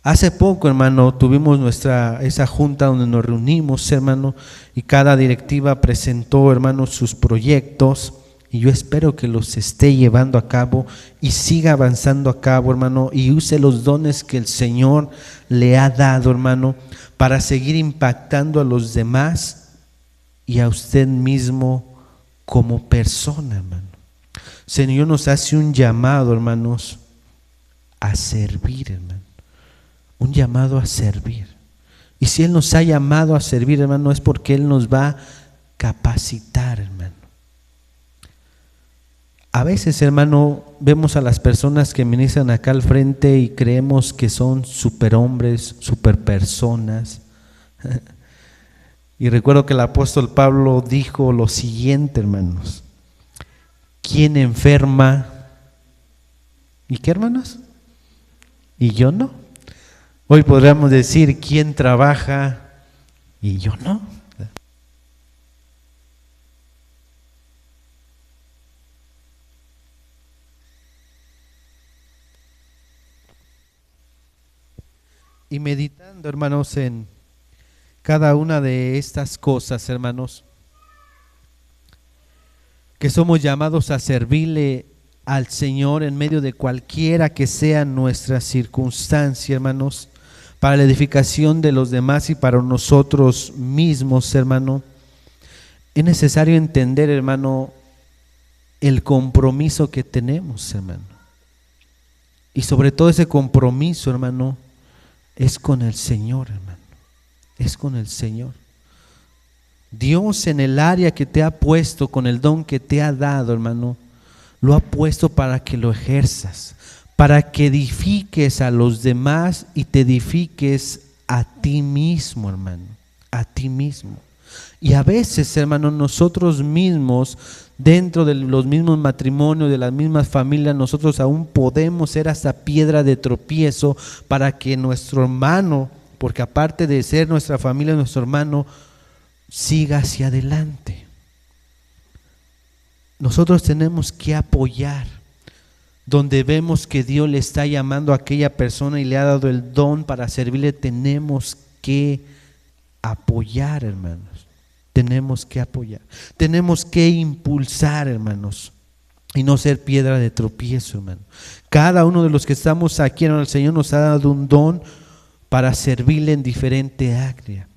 Hace poco, hermano, tuvimos esa junta donde nos reunimos, hermano, y cada directiva presentó, hermano, sus proyectos, y yo espero que los esté llevando a cabo y siga avanzando a cabo, hermano, y use los dones que el Señor le ha dado, hermano, para seguir impactando a los demás y a usted mismo como persona, hermano. El Señor nos hace un llamado, hermanos, a servir, hermano. Un llamado a servir. Y si Él nos ha llamado a servir, hermano, es porque Él nos va a capacitar, hermano. A veces, hermano, vemos a las personas que ministran acá al frente y creemos que son superhombres, superpersonas. Y recuerdo que el apóstol Pablo dijo lo siguiente, hermanos: ¿quién enferma? ¿Y qué, hermanos? ¿Y yo no? Hoy podríamos decir, ¿quién trabaja? Y yo no. Y meditando, hermanos, en cada una de estas cosas, hermanos, que somos llamados a servirle al Señor en medio de cualquiera que sea nuestra circunstancia, hermanos, para la edificación de los demás y para nosotros mismos, hermano. Es necesario entender, hermano, el compromiso que tenemos, hermano. Y sobre todo ese compromiso, hermano, es con el Señor, hermano. Es con el Señor. Dios, en el área que te ha puesto, con el don que te ha dado, hermano, lo ha puesto para que lo ejerzas, para que edifiques a los demás y te edifiques a ti mismo, hermano, a ti mismo. Y a veces, hermano, nosotros mismos, dentro de los mismos matrimonios, de las mismas familias, nosotros aún podemos ser hasta piedra de tropiezo para que nuestro hermano, porque aparte de ser nuestra familia, nuestro hermano, siga hacia adelante. Nosotros tenemos que apoyar donde vemos que Dios le está llamando a aquella persona y le ha dado el don para servirle. Tenemos que apoyar, hermanos. Tenemos que apoyar. Tenemos que impulsar, hermanos, y no ser piedra de tropiezo, hermano. Cada uno de los que estamos aquí, hermano, el Señor nos ha dado un don para servirle en diferente área,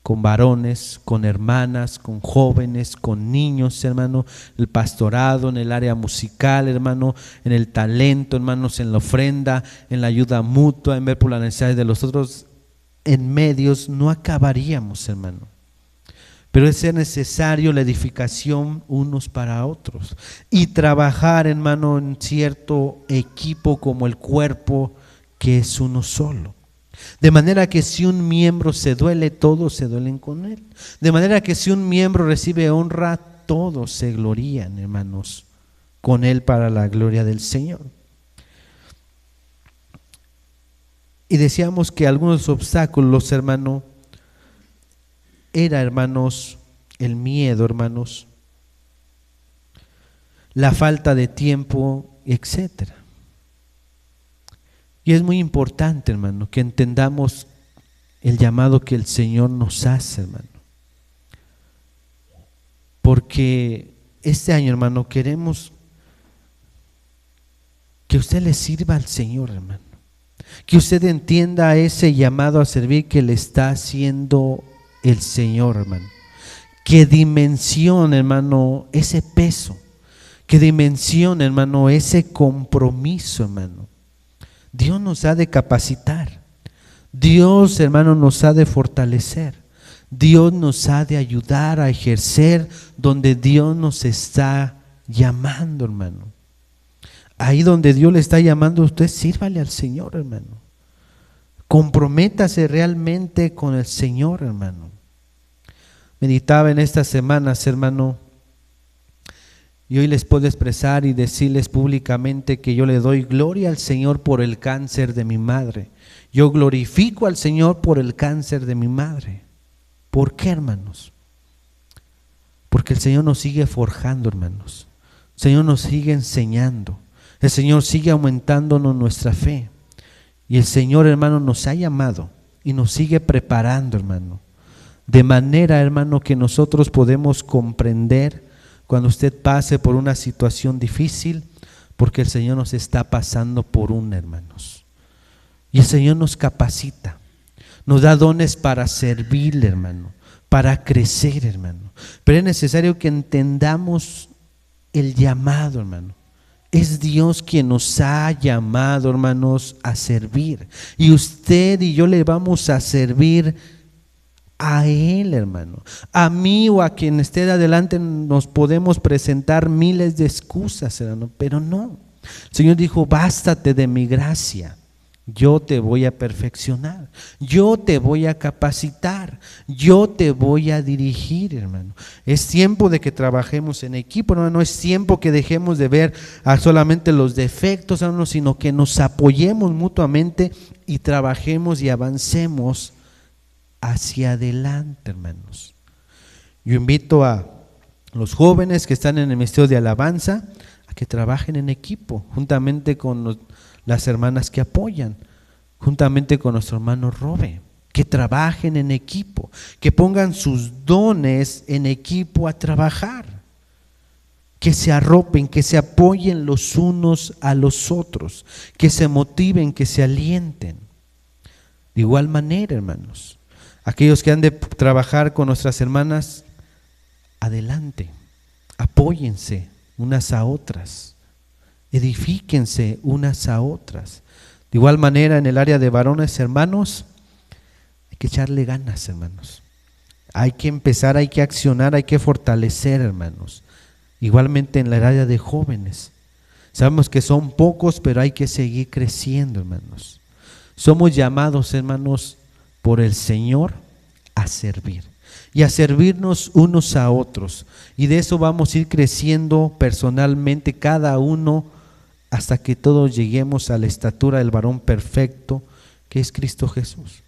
con varones, con hermanas, con jóvenes, con niños, hermano, el pastorado, en el área musical, hermano, en el talento, hermanos, en la ofrenda, en la ayuda mutua, en ver por las necesidades de los otros. En medios no acabaríamos, hermano, pero es necesario la edificación unos para otros y trabajar, hermano, en cierto equipo como el cuerpo, que es uno solo. De manera que si un miembro se duele, todos se duelen con él. De manera que si un miembro recibe honra, todos se glorían, hermanos, con él para la gloria del Señor. Y decíamos que algunos obstáculos, hermano, era, hermanos, el miedo, hermanos, la falta de tiempo, etcétera. Y es muy importante, hermano, que entendamos el llamado que el Señor nos hace, hermano. Porque este año, hermano, queremos que usted le sirva al Señor, hermano. Que usted entienda ese llamado a servir que le está haciendo el Señor, hermano. Que dimensione, hermano, ese peso. Que dimensione, hermano, ese compromiso, hermano. Dios nos ha de capacitar. Dios, hermano, nos ha de fortalecer. Dios nos ha de ayudar a ejercer donde Dios nos está llamando, hermano. Ahí donde Dios le está llamando, usted sírvale al Señor, hermano. Comprométase realmente con el Señor, hermano. Meditaba en estas semanas, hermano, y hoy les puedo expresar y decirles públicamente que yo le doy gloria al Señor por el cáncer de mi madre. Yo glorifico al Señor por el cáncer de mi madre. ¿Por qué, hermanos? Porque el Señor nos sigue forjando, hermanos. El Señor nos sigue enseñando. El Señor sigue aumentándonos nuestra fe. Y el Señor, hermano, nos ha llamado y nos sigue preparando, hermano. De manera, hermano, que nosotros podemos comprender cuando usted pase por una situación difícil, porque el Señor nos está pasando por una, hermanos. Y el Señor nos capacita, nos da dones para servirle, hermano, para crecer, hermano. Pero es necesario que entendamos el llamado, hermano. Es Dios quien nos ha llamado, hermanos, a servir. Y usted y yo le vamos a servir a Él, hermano. A mí o a quien esté adelante nos podemos presentar miles de excusas, hermano, pero no. El Señor dijo, bástate de mi gracia. Yo te voy a perfeccionar, yo te voy a capacitar, yo te voy a dirigir, hermano. Es tiempo de que trabajemos en equipo, hermano. No es tiempo que dejemos de ver solamente los defectos, hermano, sino que nos apoyemos mutuamente y trabajemos y avancemos hacia adelante, hermanos. Yo invito a los jóvenes que están en el ministerio de alabanza a que trabajen en equipo, juntamente con las hermanas que apoyan, juntamente con nuestro hermano Robe, que trabajen en equipo, que pongan sus dones en equipo a trabajar, que se arropen, que se apoyen los unos a los otros, que se motiven, que se alienten. De igual manera, hermanos, aquellos que han de trabajar con nuestras hermanas, adelante, apóyense unas a otras, edifíquense unas a otras. De igual manera, en el área de varones, hermanos, hay que echarle ganas, hermanos. Hay que empezar, hay que accionar, hay que fortalecer, hermanos. Igualmente en el área de jóvenes. Sabemos que son pocos, pero hay que seguir creciendo, hermanos. Somos llamados, hermanos, por el Señor a servir y a servirnos unos a otros. Y de eso vamos a ir creciendo personalmente cada uno hasta que todos lleguemos a la estatura del varón perfecto, que es Cristo Jesús.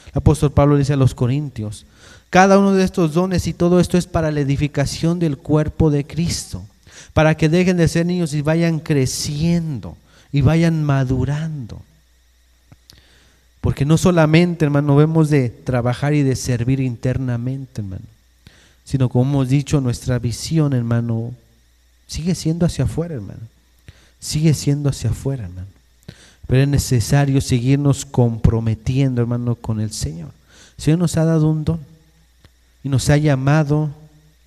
El apóstol Pablo dice a los Corintios, cada uno de estos dones y todo esto es para la edificación del cuerpo de Cristo, para que dejen de ser niños y vayan creciendo y vayan madurando. Porque no solamente, hermano, debemos de trabajar y de servir internamente, hermano, sino como hemos dicho, nuestra visión, hermano, sigue siendo hacia afuera, hermano. Sigue siendo hacia afuera, hermano. Pero es necesario seguirnos comprometiendo, hermano, con el Señor. El Señor nos ha dado un don y nos ha llamado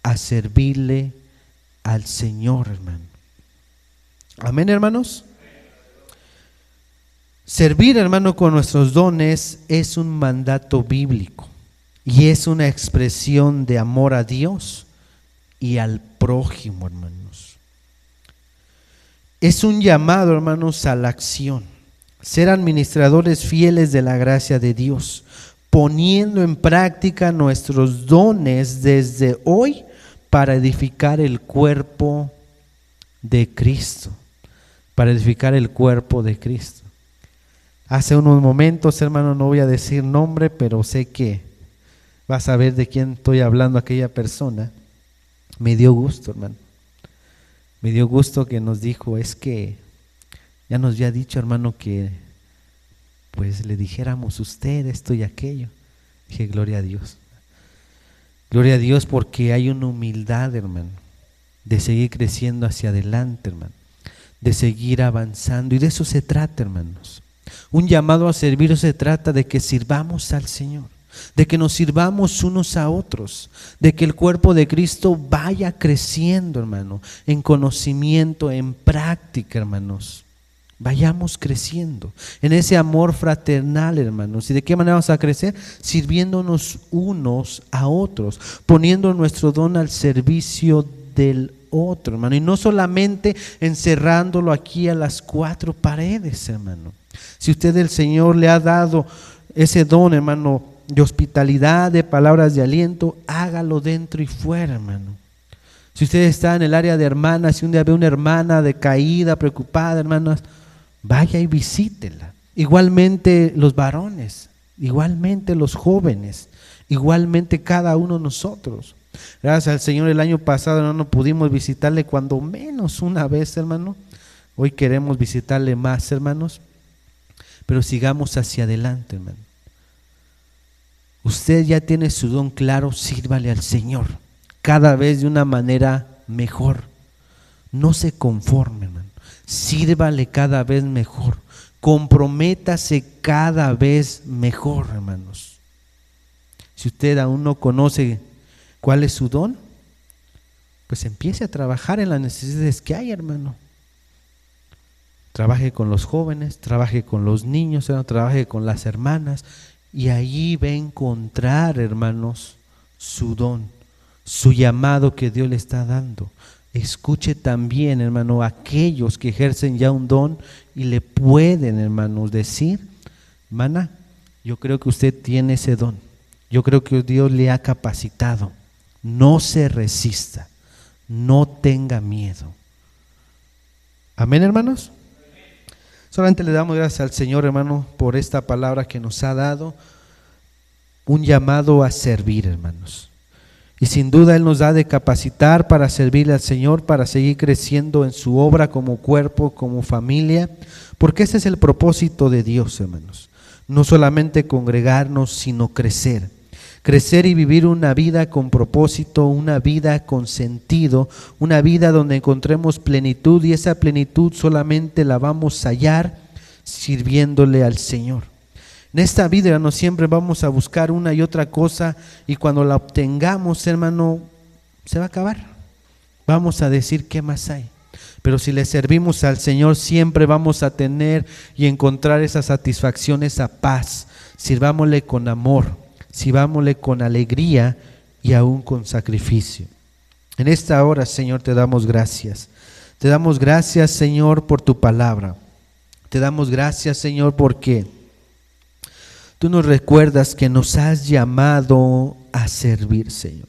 a servirle al Señor, hermano. Amén, hermanos. Servir, hermano, con nuestros dones es un mandato bíblico y es una expresión de amor a Dios y al prójimo, hermanos. Es un llamado, hermanos, a la acción, ser administradores fieles de la gracia de Dios, poniendo en práctica nuestros dones desde hoy para edificar el cuerpo de Cristo, para edificar el cuerpo de Cristo. Hace unos momentos, hermano, no voy a decir nombre, pero sé que vas a ver de quién estoy hablando, aquella persona. Me dio gusto, hermano. Me dio gusto que nos dijo, es que ya nos había dicho, hermano, que pues le dijéramos usted esto y aquello. Dije, gloria a Dios. Gloria a Dios porque hay una humildad, hermano, de seguir creciendo hacia adelante, hermano, de seguir avanzando. Y de eso se trata, hermanos. Un llamado a servir se trata de que sirvamos al Señor, de que nos sirvamos unos a otros, de que el cuerpo de Cristo vaya creciendo, hermano, en conocimiento, en práctica, hermanos. Vayamos creciendo en ese amor fraternal, hermanos. ¿Y de qué manera vamos a crecer? Sirviéndonos unos a otros, poniendo nuestro don al servicio del otro, hermano. Y no solamente encerrándolo aquí a las cuatro paredes, hermano. Si usted, el Señor, le ha dado ese don, hermano, de hospitalidad, de palabras de aliento, hágalo dentro y fuera, hermano. Si usted está en el área de hermanas, si un día ve una hermana decaída, preocupada, hermanas, vaya y visítela. Igualmente los varones, igualmente los jóvenes, igualmente cada uno de nosotros. Gracias al Señor, el año pasado no pudimos visitarle cuando menos una vez, hermano. Hoy queremos visitarle más, hermanos. Pero sigamos hacia adelante, hermano. Usted ya tiene su don claro, sírvale al Señor cada vez de una manera mejor. No se conforme, hermano. Sírvale cada vez mejor. Comprométase cada vez mejor, hermanos. Si usted aún no conoce cuál es su don, pues empiece a trabajar en las necesidades que hay, hermano. Trabaje con los jóvenes, trabaje con los niños, trabaje con las hermanas y allí va a encontrar, hermanos, su don, su llamado que Dios le está dando. Escuche también, hermano, a aquellos que ejercen ya un don y le pueden, hermanos, decir, hermana, yo creo que usted tiene ese don, yo creo que Dios le ha capacitado. No se resista, no tenga miedo. Amén, hermanos. Solamente le damos gracias al Señor, hermano, por esta palabra que nos ha dado, un llamado a servir, hermanos. Y sin duda Él nos ha de capacitar para servirle al Señor, para seguir creciendo en su obra como cuerpo, como familia, porque ese es el propósito de Dios, hermanos. No solamente congregarnos, sino crecer. Crecer y vivir una vida con propósito, una vida con sentido, una vida donde encontremos plenitud, y esa plenitud solamente la vamos a hallar sirviéndole al Señor. En esta vida, hermano, siempre vamos a buscar una y otra cosa, y cuando la obtengamos, hermano, se va a acabar. Vamos a decir, ¿qué más hay? Pero si le servimos al Señor, siempre vamos a tener y encontrar esa satisfacción, esa paz. Sirvámosle con amor, sirvámosle con alegría y aún con sacrificio. En esta hora, Señor, te damos gracias. Te damos gracias, Señor, por tu palabra. Te damos gracias, Señor, porque tú nos recuerdas que nos has llamado a servir, Señor.